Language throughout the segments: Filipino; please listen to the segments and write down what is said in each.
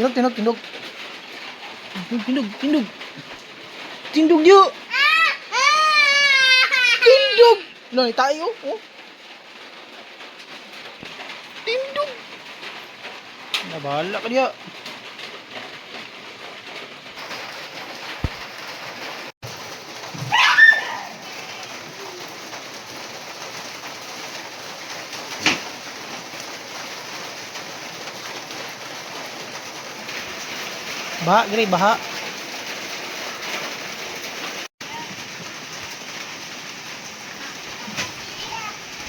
Tindog, tindog, tindog. Tindog, tindog. Tindog yun. Tindog. No, tayo. Oh. Tindog. Nabahala ka diya. Baha, gini, baha.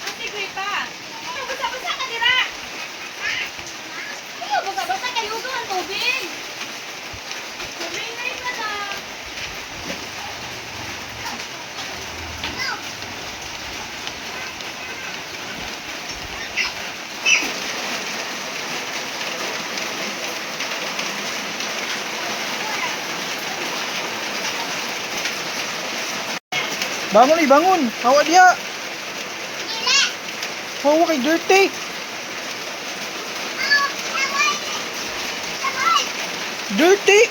Ate Gripa, basa-basa ka dira. Basa-basa kayo ang tubig. Tubig na ta. Bangun, bangun. Hawa dia. Hawa kay dirty. Dirty.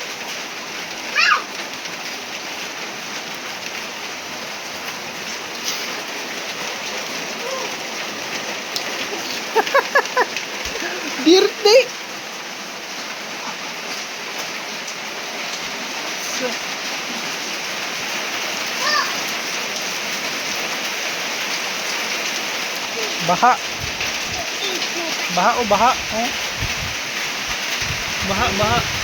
Dirty. Baha. Baha o baha. Oh. Baha, baha.